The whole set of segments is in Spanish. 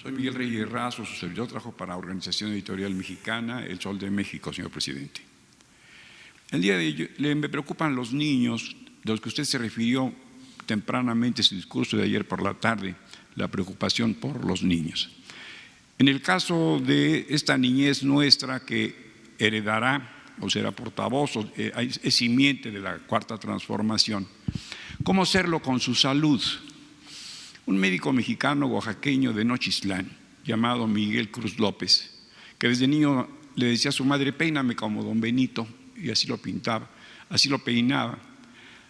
Soy Miguel Reyes Razo, su servidor, trabajo para la Organización Editorial Mexicana, El Sol de México, señor presidente. El día de hoy me preocupan los niños, de los que usted se refirió tempranamente en su discurso de ayer por la tarde, la preocupación por los niños. En el caso de esta niñez nuestra que heredará o será portavoz, es simiente de la cuarta transformación, ¿cómo hacerlo con su salud? Un médico mexicano oaxaqueño de Nochistlán, llamado Miguel Cruz López, que desde niño le decía a su madre: peíname como don Benito, y así lo pintaba, así lo peinaba.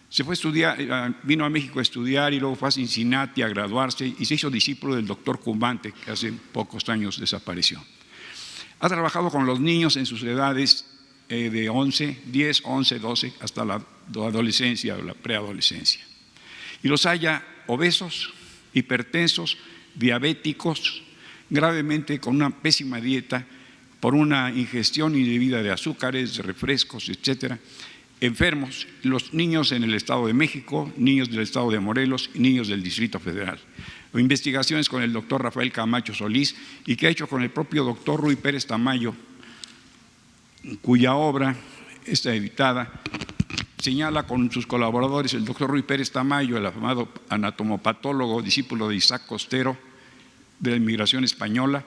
Se fue a estudiar, vino a México a estudiar y luego fue a Cincinnati a graduarse y se hizo discípulo del doctor Cumante, que hace pocos años desapareció. Ha trabajado con los niños en sus edades de 10, 11, 12, hasta la adolescencia o la preadolescencia. Y los halla obesos, hipertensos, diabéticos, gravemente con una pésima dieta, por una ingestión indebida de azúcares, de refrescos, etcétera, enfermos, los niños en el Estado de México, niños del Estado de Morelos y niños del Distrito Federal. Investigaciones con el doctor Rafael Camacho Solís y que ha hecho con el propio doctor Rui Pérez Tamayo, cuya obra está editada, señala con sus colaboradores el doctor Rui Pérez Tamayo, el afamado anatomopatólogo, discípulo de Isaac Costero, de la inmigración española,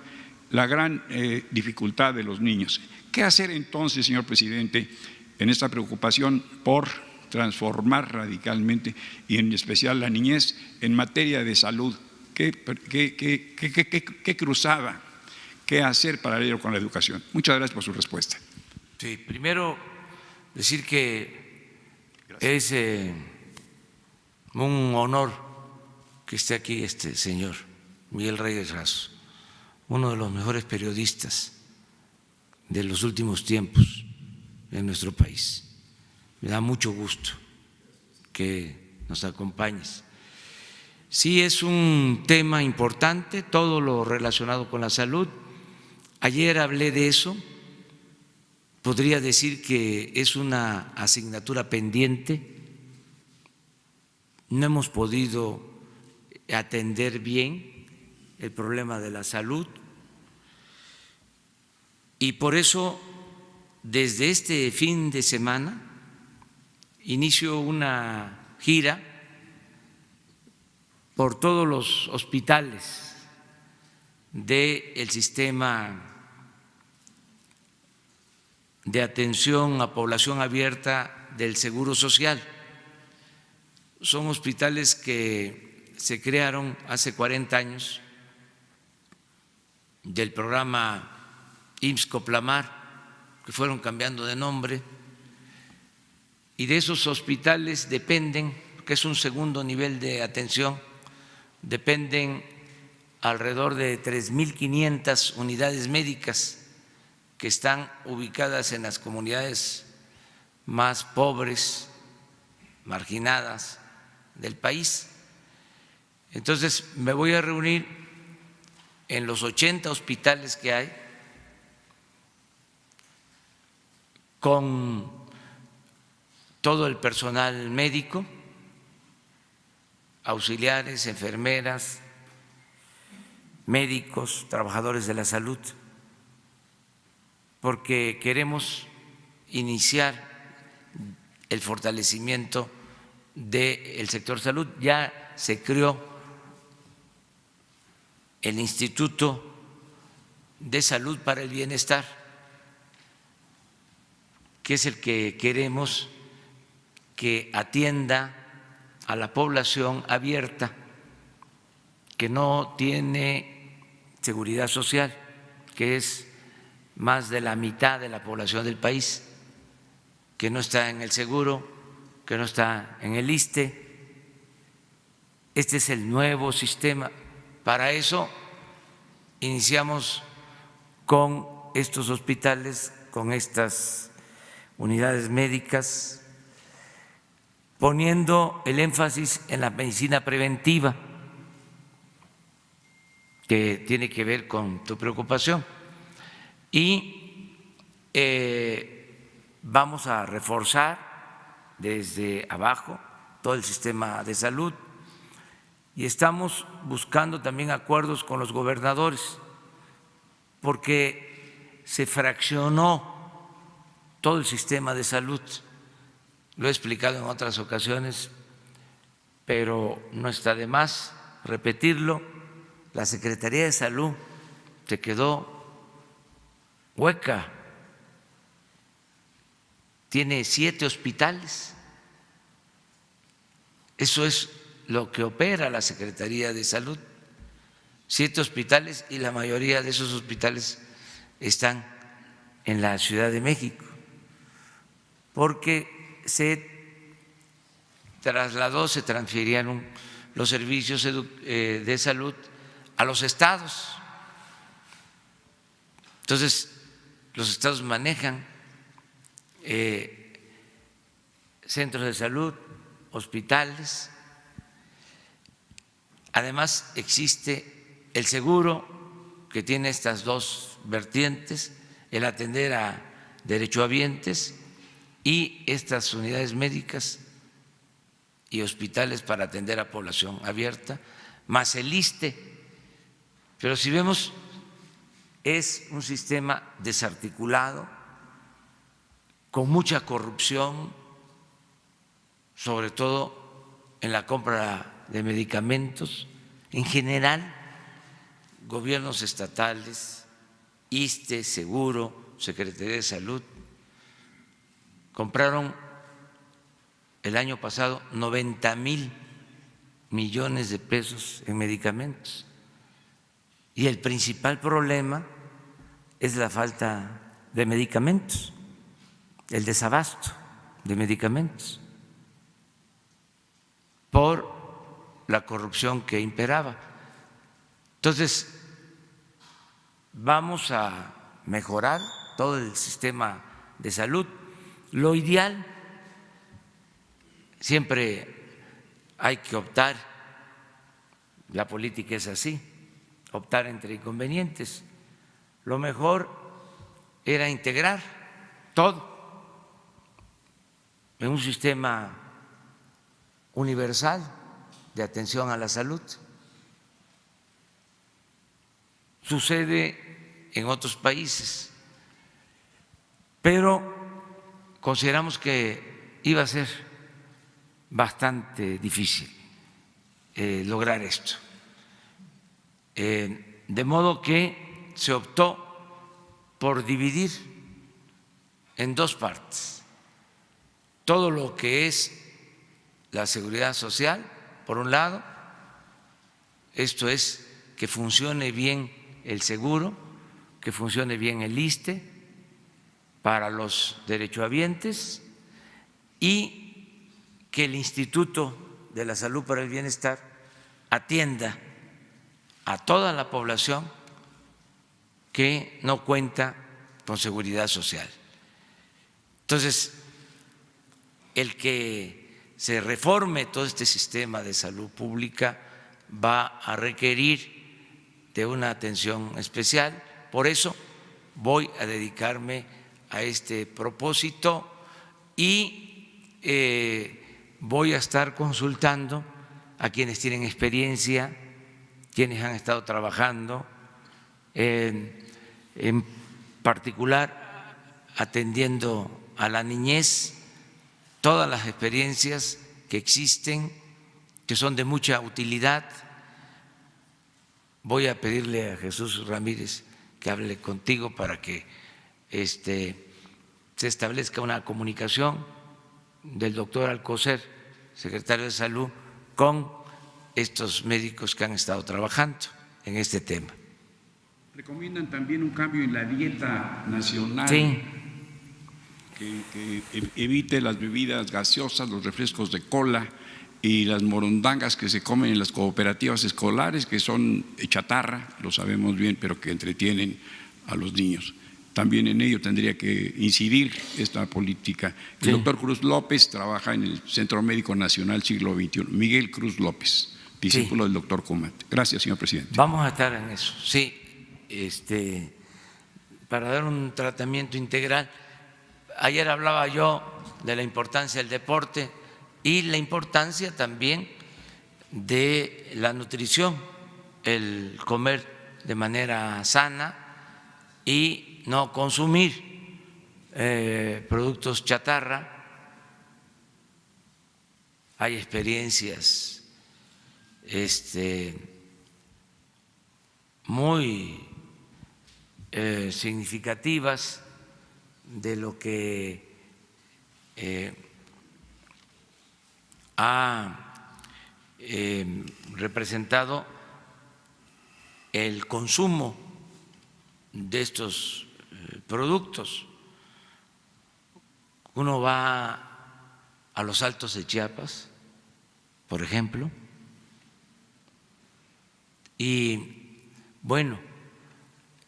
la gran dificultad de los niños. ¿Qué hacer entonces, señor presidente, en esta preocupación por transformar radicalmente y en especial la niñez en materia de salud? ¿Qué cruzada? ¿Qué hacer paralelo con la educación? Muchas gracias por su respuesta. Sí, primero decir que es un honor que esté aquí este señor Miguel Reyes Razo, uno de los mejores periodistas de los últimos tiempos en nuestro país. Me da mucho gusto que nos acompañes. Sí, es un tema importante, todo lo relacionado con la salud. Ayer hablé de eso. Podría decir que es una asignatura pendiente. No hemos podido atender bien el problema de la salud y por eso desde este fin de semana inicio una gira por todos los hospitales del sistema de atención a población abierta del Seguro Social. Son hospitales que se crearon hace 40 años del programa IMSS-Coplamar, que fueron cambiando de nombre, y de esos hospitales dependen, que es un segundo nivel de atención, dependen alrededor de 3.500 unidades médicas que están ubicadas en las comunidades más pobres, marginadas del país. Entonces me voy a reunir en los 80 hospitales que hay con todo el personal médico, auxiliares, enfermeras, médicos, trabajadores de la salud, porque queremos iniciar el fortalecimiento del sector salud. Ya se creó el Instituto de Salud para el Bienestar, que es el que queremos que atienda a la población abierta que no tiene seguridad social, que es más de la mitad de la población del país, que no está en el seguro, que no está en el ISSSTE. Este es el nuevo sistema. Para eso iniciamos con estos hospitales, con estas unidades médicas, poniendo el énfasis en la medicina preventiva, que tiene que ver con tu preocupación. Y vamos a reforzar desde abajo todo el sistema de salud. y estamos buscando también acuerdos con los gobernadores, porque se fraccionó todo el sistema de salud. Lo he explicado en otras ocasiones, pero no está de más repetirlo. La Secretaría de Salud se quedó hueca, tiene 7 hospitales. Eso es lo que opera la Secretaría de Salud, 7 hospitales, y la mayoría de esos hospitales están en la Ciudad de México, porque se transfirieron los servicios de salud a los estados. Entonces, los estados manejan centros de salud, hospitales. Además, existe el seguro que tiene estas dos vertientes, el atender a derechohabientes y estas unidades médicas y hospitales para atender a población abierta, más el ISSSTE. Pero si vemos, es un sistema desarticulado, con mucha corrupción, sobre todo en la compra de medicamentos. En general, gobiernos estatales, ISSSTE, Seguro, Secretaría de Salud, compraron el año pasado 90,000 millones de pesos en medicamentos. Y el principal problema es la falta de medicamentos, el desabasto de medicamentos, por la corrupción que imperaba. Entonces, vamos a mejorar todo el sistema de salud. Lo ideal, siempre hay que optar, la política es así, optar entre inconvenientes. Lo mejor era integrar todo en un sistema universal de atención a la salud. Sucede en otros países, pero consideramos que iba a ser bastante difícil lograr esto. De modo que se optó por dividir en dos partes todo lo que es la seguridad social, por un lado, esto es que funcione bien el seguro, que funcione bien el ISSSTE para los derechohabientes, y que el Instituto de la Salud para el Bienestar atienda a toda la población que no cuenta con seguridad social. Entonces, el que se reforme todo este sistema de salud pública va a requerir de una atención especial. Por eso voy a dedicarme a este propósito y voy a estar consultando a quienes tienen experiencia, quienes han estado trabajando, en particular atendiendo a la niñez, todas las experiencias que existen, que son de mucha utilidad. Voy a pedirle a Jesús Ramírez que hable contigo para que se establezca una comunicación del doctor Alcocer, secretario de Salud, con estos médicos que han estado trabajando en este tema. Recomiendan también un cambio en la dieta nacional. Sí. Que evite las bebidas gaseosas, los refrescos de cola y las morondangas que se comen en las cooperativas escolares, que son chatarra, lo sabemos bien, pero que entretienen a los niños. También en ello tendría que incidir esta política. El doctor Cruz López trabaja en el Centro Médico Nacional Siglo XXI. Miguel Cruz López, discípulo del doctor Kumat. Gracias, señor presidente. Vamos a estar en eso, sí, para dar un tratamiento integral. Ayer hablaba yo de la importancia del deporte y la importancia también de la nutrición, el comer de manera sana y no consumir productos chatarra. Hay experiencias muy significativas de lo que ha representado el consumo de estos productos. Uno va a los Altos de Chiapas, por ejemplo, y bueno,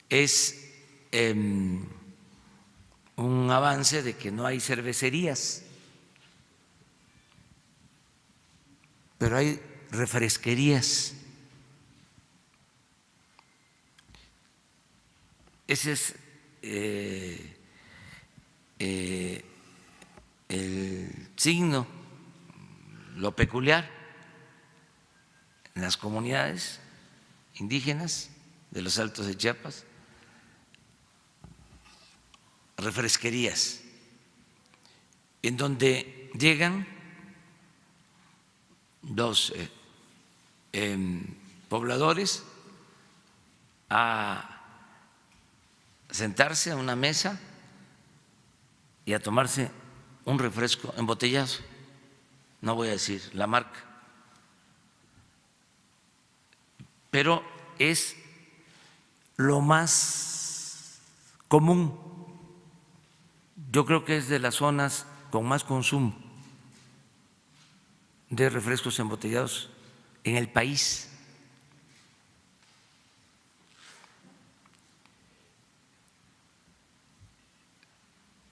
es un avance de que no hay cervecerías, pero hay refresquerías. Ese es el signo, lo peculiar en las comunidades indígenas de los Altos de Chiapas, refresquerías, en donde llegan los pobladores a sentarse a una mesa y a tomarse un refresco embotellado. No voy a decir la marca, pero es lo más común. Yo creo que es de las zonas con más consumo de refrescos embotellados en el país.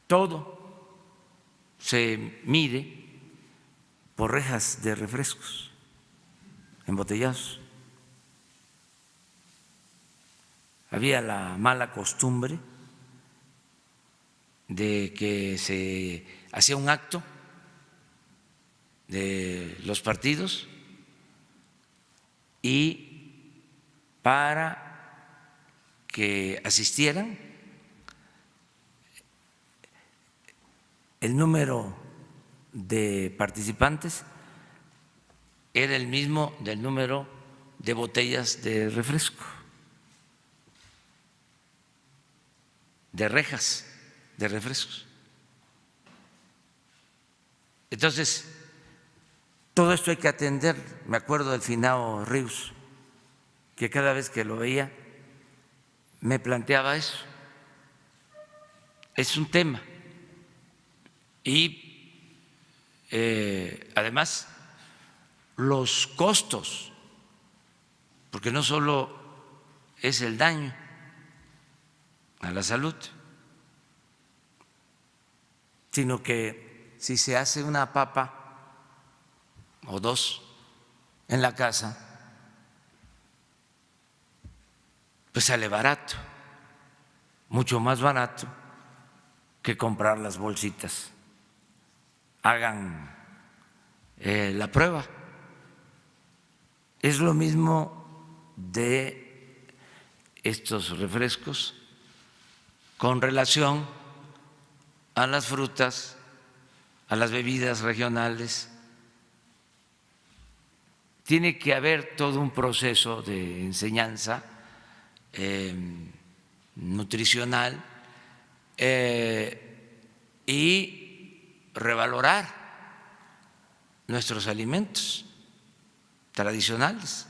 Todo se mide por rejas de refrescos embotellados. Había la mala costumbre de que se hacía un acto de los partidos y para que asistieran el número de participantes era el mismo del número de botellas de refresco, de rejas de refrescos. Entonces, todo esto hay que atender. Me acuerdo del finado Ríos, que cada vez que lo veía me planteaba eso. Es un tema. Y además los costos, porque no solo es el daño a la salud, sino que si se hace una papa o dos en la casa, pues sale barato, mucho más barato que comprar las bolsitas. Hagan la prueba. Es lo mismo de estos refrescos con relación a las frutas, a las bebidas regionales. Tiene que haber todo un proceso de enseñanza nutricional y revalorar nuestros alimentos tradicionales,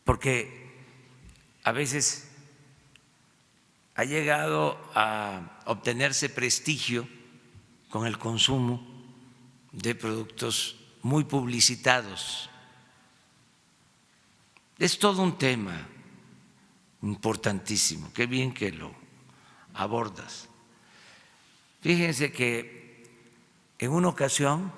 porque a veces ha llegado a obtenerse prestigio con el consumo de productos muy publicitados. Es todo un tema importantísimo. Qué bien que lo abordas. Fíjense que en una ocasión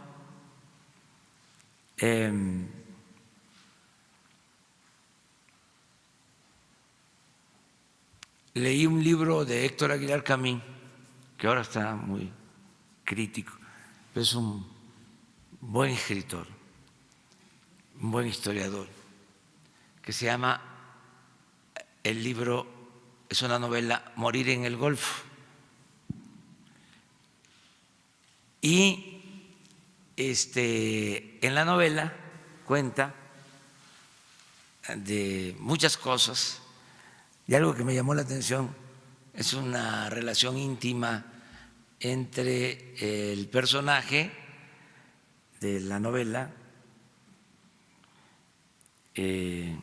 leí un libro de Héctor Aguilar Camín, que ahora está muy crítico, es un buen escritor, un buen historiador, que se llama, el libro es una novela, Morir en el Golfo. Y en la novela cuenta de muchas cosas, y algo que me llamó la atención es una relación íntima entre el personaje de la novela, el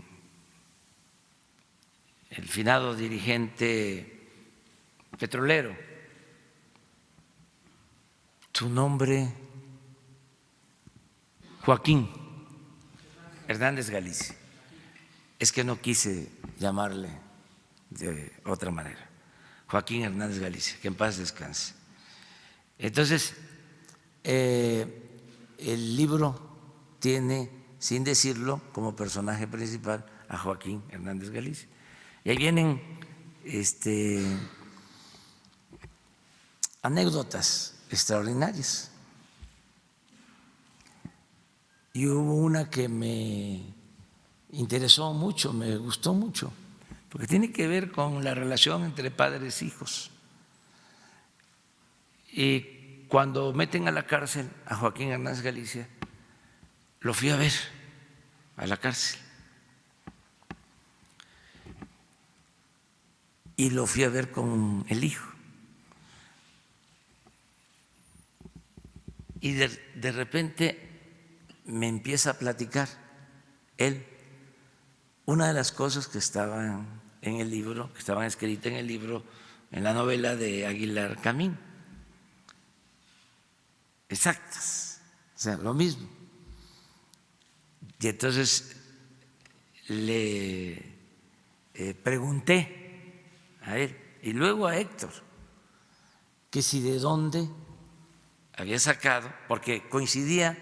finado dirigente petrolero, su nombre, Joaquín Hernández Galicia. Es que no quise llamarle de otra manera. Joaquín Hernández Galicia, que en paz descanse. Entonces, el libro tiene, sin decirlo, como personaje principal a Joaquín Hernández Galicia. Y ahí vienen anécdotas extraordinarias. Y hubo una que me interesó mucho, me gustó mucho, porque tiene que ver con la relación entre padres e hijos. Y cuando meten a la cárcel a Joaquín Hernández Galicia, lo fui a ver a la cárcel. Y lo fui a ver con el hijo. Y de repente me empieza a platicar él una de las cosas que estaban en el libro, que estaban escritas en el libro, en la novela de Aguilar Camín. Exactas, o sea, lo mismo. Y entonces le pregunté a él y luego a Héctor que si de dónde había sacado, porque coincidía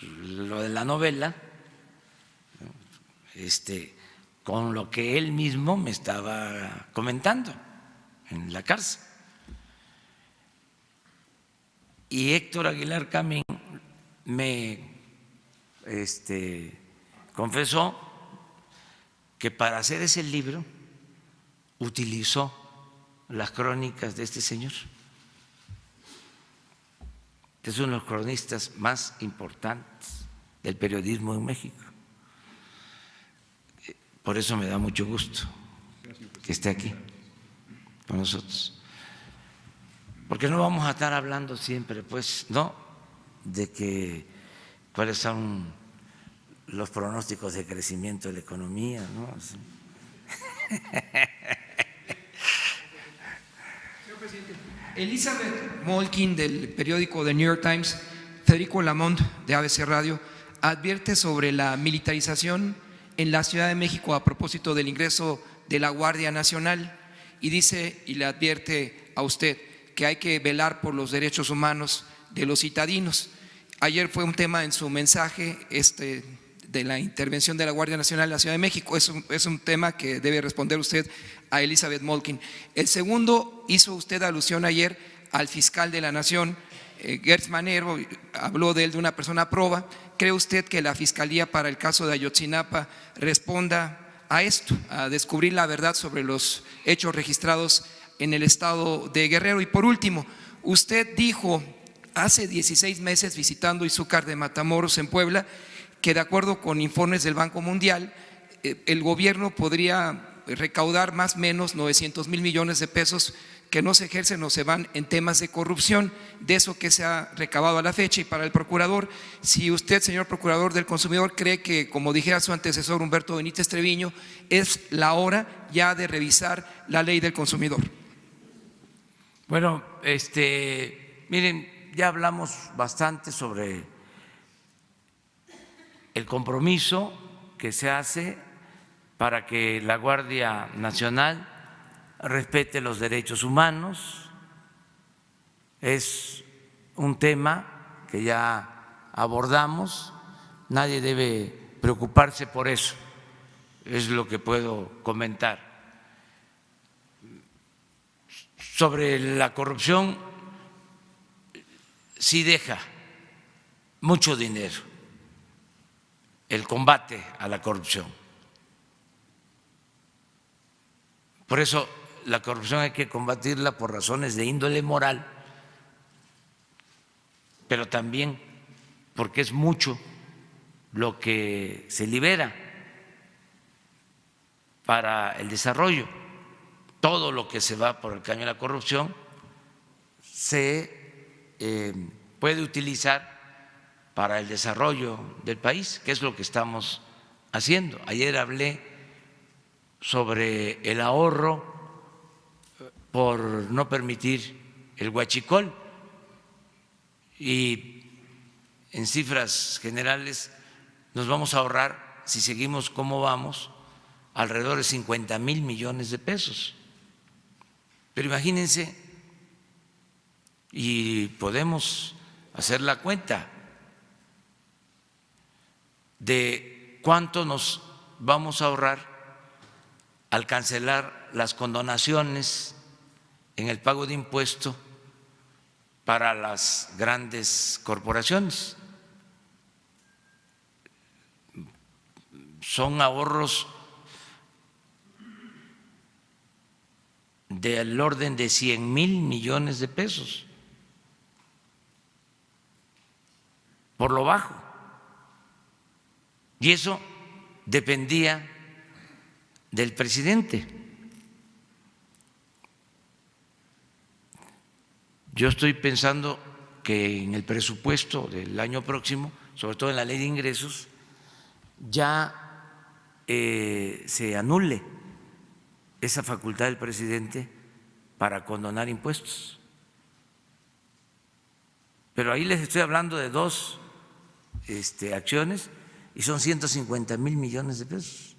lo de la novela con lo que él mismo me estaba comentando en la cárcel. Y Héctor Aguilar Camín me confesó que para hacer ese libro utilizó las crónicas de este señor. Es uno de los cronistas más importantes del periodismo en México. Por eso me da mucho gusto que esté aquí con nosotros. Porque no vamos a estar hablando siempre, pues, ¿no?, de que cuáles son los pronósticos de crecimiento de la economía, ¿no? Sí. Señor presidente, Elizabeth Molkin del periódico The New York Times, Federico Lamont de ABC Radio, advierte sobre la militarización en la Ciudad de México a propósito del ingreso de la Guardia Nacional y dice y le advierte a usted que hay que velar por los derechos humanos de los citadinos. Ayer fue un tema en su mensaje de la intervención de la Guardia Nacional en la Ciudad de México. Es un tema que debe responder usted a Elizabeth Molkin. El segundo, hizo usted alusión ayer al fiscal de la Nación, Gertz Manero, habló de él de una persona proba. ¿Cree usted que la Fiscalía para el caso de Ayotzinapa responda a esto, a descubrir la verdad sobre los hechos registrados en el estado de Guerrero? Y por último, usted dijo hace 16 meses visitando Izúcar de Matamoros en Puebla que de acuerdo con informes del Banco Mundial el gobierno podría recaudar más o menos 900,000 millones de pesos que no se ejercen o se van en temas de corrupción, de eso que se ha recabado a la fecha. Y para el procurador, si usted, señor procurador del consumidor, cree que, como dijera su antecesor Humberto Benítez Treviño, es la hora ya de revisar la ley del consumidor. Bueno, miren, ya hablamos bastante sobre el compromiso que se hace para que la Guardia Nacional respete los derechos humanos. Es un tema que ya abordamos, nadie debe preocuparse por eso, es lo que puedo comentar. Sobre la corrupción, sí deja mucho dinero el combate a la corrupción. Por eso la corrupción hay que combatirla por razones de índole moral, pero también porque es mucho lo que se libera para el desarrollo. Todo lo que se va por el caño de la corrupción se puede utilizar para el desarrollo del país, que es lo que estamos haciendo. Ayer hablé sobre el ahorro por no permitir el huachicol y en cifras generales nos vamos a ahorrar, si seguimos como vamos, alrededor de 50,000 millones de pesos. Pero imagínense, y podemos hacer la cuenta de cuánto nos vamos a ahorrar al cancelar las condonaciones en el pago de impuesto para las grandes corporaciones. Son ahorros del orden de 100,000 millones de pesos, por lo bajo. Y eso dependía del presidente. Yo estoy pensando que en el presupuesto del año próximo, sobre todo en la ley de ingresos, ya se anule esa facultad del presidente para condonar impuestos. Pero ahí les estoy hablando de dos acciones y son 150,000 millones de pesos.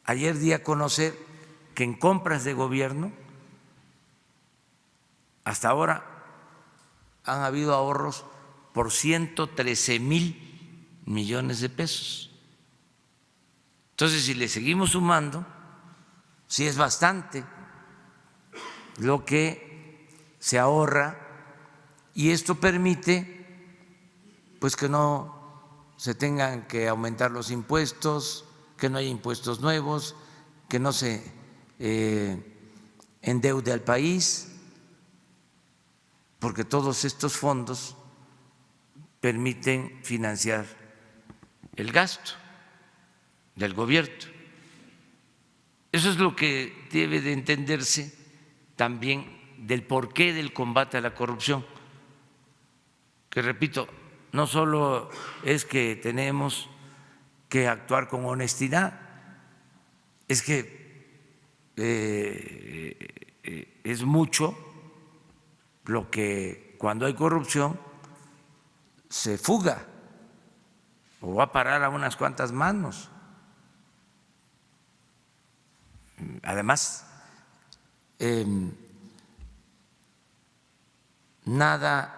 Ayer di a conocer que en compras de gobierno hasta ahora han habido ahorros por 113,000 millones de pesos. Entonces, si le seguimos sumando, sí es bastante lo que se ahorra y esto permite pues que no se tengan que aumentar los impuestos, que no haya impuestos nuevos, que no se endeude al país, porque todos estos fondos permiten financiar el gasto del gobierno. Eso es lo que debe de entenderse también del porqué del combate a la corrupción, que repito, no solo es que tenemos que actuar con honestidad, es que es mucho lo que cuando hay corrupción se fuga o va a parar a unas cuantas manos. Además, nada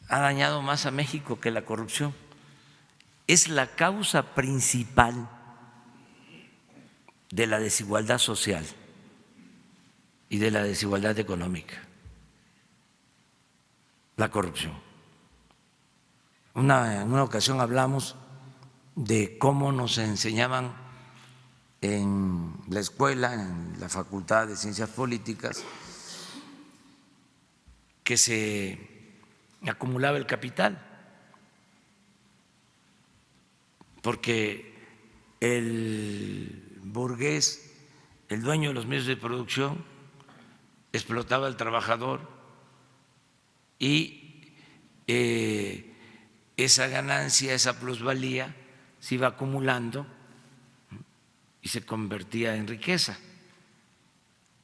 ha dañado más a México que la corrupción. Es la causa principal de la desigualdad social y de la desigualdad económica, la corrupción. En una ocasión hablamos de cómo nos enseñaban en la escuela, en la Facultad de Ciencias Políticas, que se acumulaba el capital, porque el burgués, el dueño de los medios de producción, explotaba al trabajador y esa ganancia, esa plusvalía se iba acumulando y se convertía en riqueza.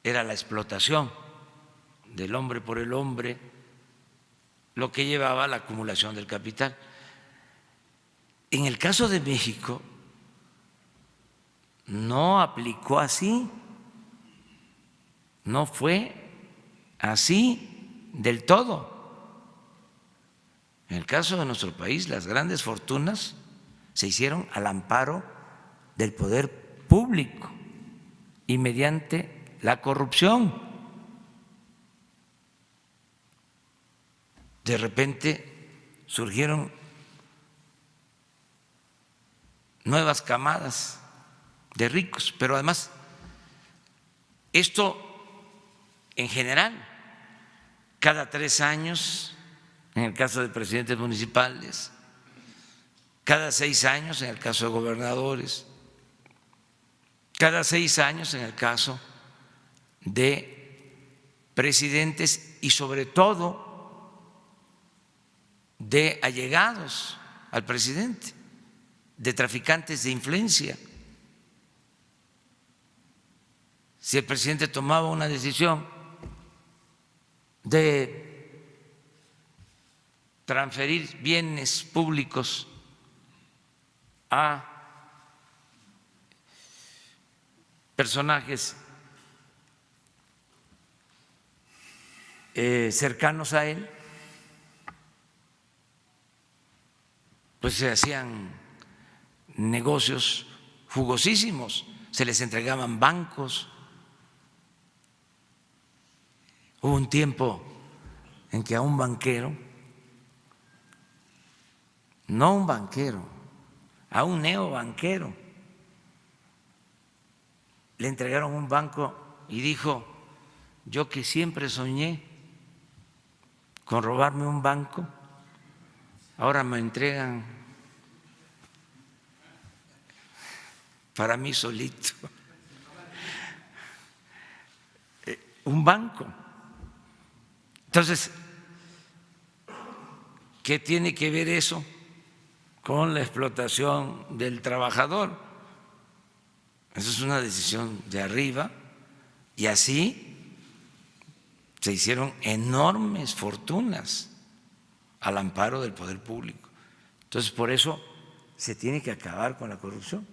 Era la explotación del hombre por el hombre lo que llevaba a la acumulación del capital. En el caso de México no aplicó así, no fue así del todo. En el caso de nuestro país, las grandes fortunas se hicieron al amparo del poder público y mediante la corrupción. de repente surgieron nuevas camadas de ricos, pero además esto en general, cada 3 años, en el caso de presidentes municipales, cada 6 años en el caso de gobernadores, cada 6 años en el caso de presidentes y sobre todo de allegados al presidente, de traficantes de influencia. Si el presidente tomaba una decisión de transferir bienes públicos a personajes cercanos a él, pues se hacían negocios jugosísimos, se les entregaban bancos. Hubo un tiempo en que a un banquero, no un banquero, a un neobanquero, le entregaron un banco y dijo: yo que siempre soñé con robarme un banco, ahora me entregan para mí solito un banco. Entonces, ¿qué tiene que ver eso con la explotación del trabajador? Eso es una decisión de arriba, y así se hicieron enormes fortunas al amparo del poder público. Entonces, por eso se tiene que acabar con la corrupción.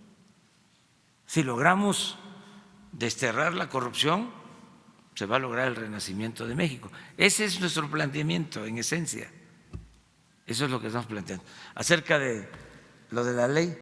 Si logramos desterrar la corrupción, se va a lograr el renacimiento de México. Ese es nuestro planteamiento, en esencia. Eso es lo que estamos planteando. Acerca de lo de la ley,